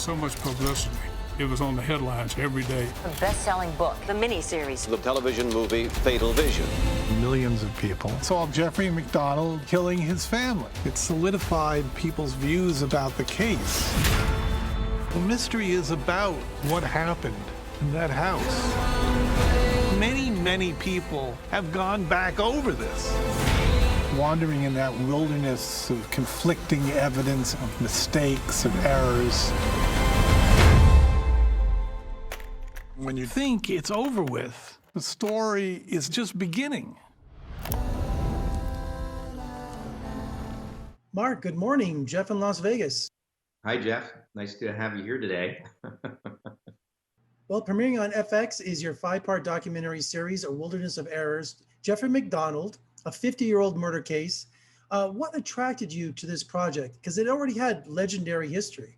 so much publicity. It was on the headlines every day. The best-selling book, the miniseries. The television movie Fatal Vision. Millions of people saw Jeffrey MacDonald killing his family. It solidified people's views about the case. The mystery is about what happened in that house. Many, many people have gone back over this. Wandering in that wilderness of conflicting evidence, of mistakes, of errors. When you think it's over with, the story is just beginning. Mark, good morning. Jeff in Las Vegas. Hi, Jeff. Nice to have you here today. Well, premiering on FX is your 5-part documentary series, A Wilderness of Errors, Jeffrey MacDonald, a 50-year-old murder case. What attracted you to this project? Because it already had legendary history.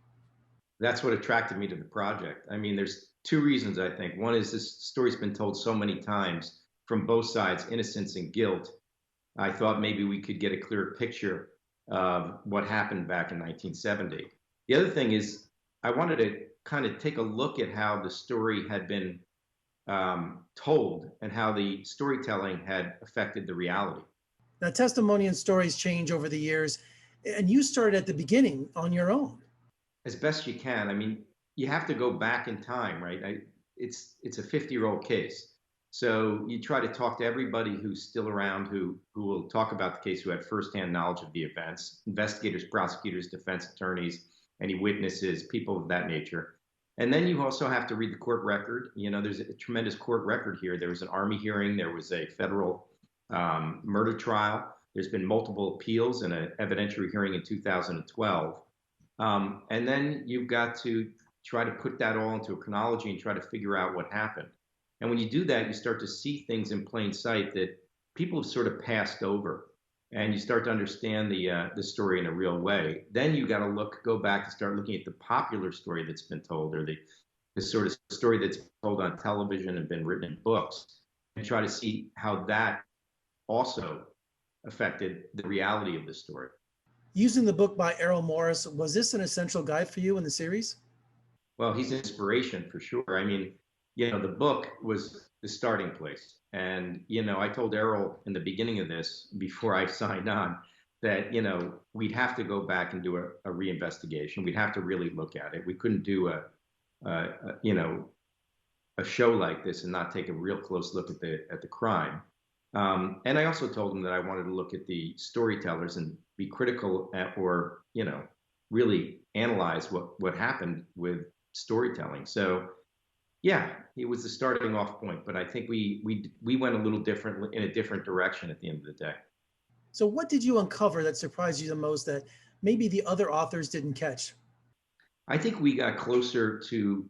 That's what attracted me to the project. I mean, there's two reasons, I think. One is this story's been told so many times from both sides, innocence and guilt. I thought maybe we could get a clearer picture of what happened back in 1970. The other thing is I wanted to kind of take a look at how the story had been told and how the storytelling had affected the reality. Now, testimony and stories change over the years, and you started at the beginning on your own. As best you can. I mean, you have to go back in time, right? It's a 50-year-old case. So you try to talk to everybody who's still around who will talk about the case, who had firsthand knowledge of the events, investigators, prosecutors, defense attorneys, any witnesses, people of that nature. And then you also have to read the court record. You know, there's a tremendous court record here. There was an Army hearing. There was a federal murder trial. There's been multiple appeals and an evidentiary hearing in 2012. And then you've got to try to put that all into a chronology and try to figure out what happened. And when you do that, you start to see things in plain sight that people have sort of passed over, and you start to understand the story in a real way. Then you got to go back and start looking at the popular story that's been told, or the sort of story that's been told on television and been written in books, and try to see how that also affected the reality of the story. Using the book by Errol Morris, was this an essential guide for you in the series? Well, he's an inspiration for sure. I mean, you know, the book was the starting place. And, you know, I told Errol in the beginning of this, before I signed on, that, you know, we'd have to go back and do a reinvestigation. We'd have to really look at it. We couldn't do a show like this and not take a real close look at the crime. And I also told him that I wanted to look at the storytellers and be critical or, you know, really analyze what happened with storytelling. So, yeah, it was the starting off point, but I think we went a little different in a different direction at the end of the day. So what did you uncover that surprised you the most that maybe the other authors didn't catch? I think we got closer to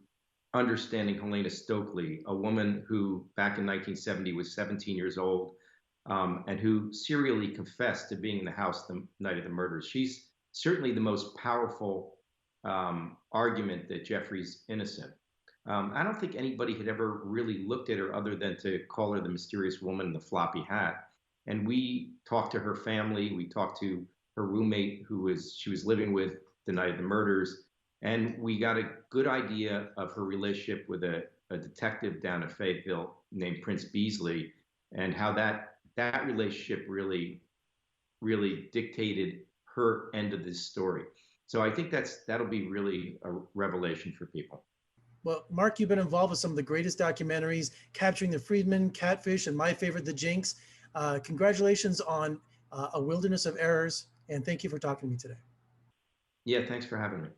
understanding Helena Stokely, a woman who back in 1970 was 17 years old and who serially confessed to being in the house the night of the murders. She's certainly the most powerful argument that Jeffrey's innocent. I don't think anybody had ever really looked at her other than to call her the mysterious woman in the floppy hat. And we talked to her family. We talked to her roommate she was living with the night of the murders. And we got a good idea of her relationship with a detective down at Fayetteville named Prince Beasley, and how that relationship really dictated her end of this story. So I think that'll be really a revelation for people. Well, Mark, you've been involved with some of the greatest documentaries, Capturing the Freedmen, Catfish, and my favorite, The Jinx. Congratulations on A Wilderness of Errors, and thank you for talking to me today. Yeah, thanks for having me.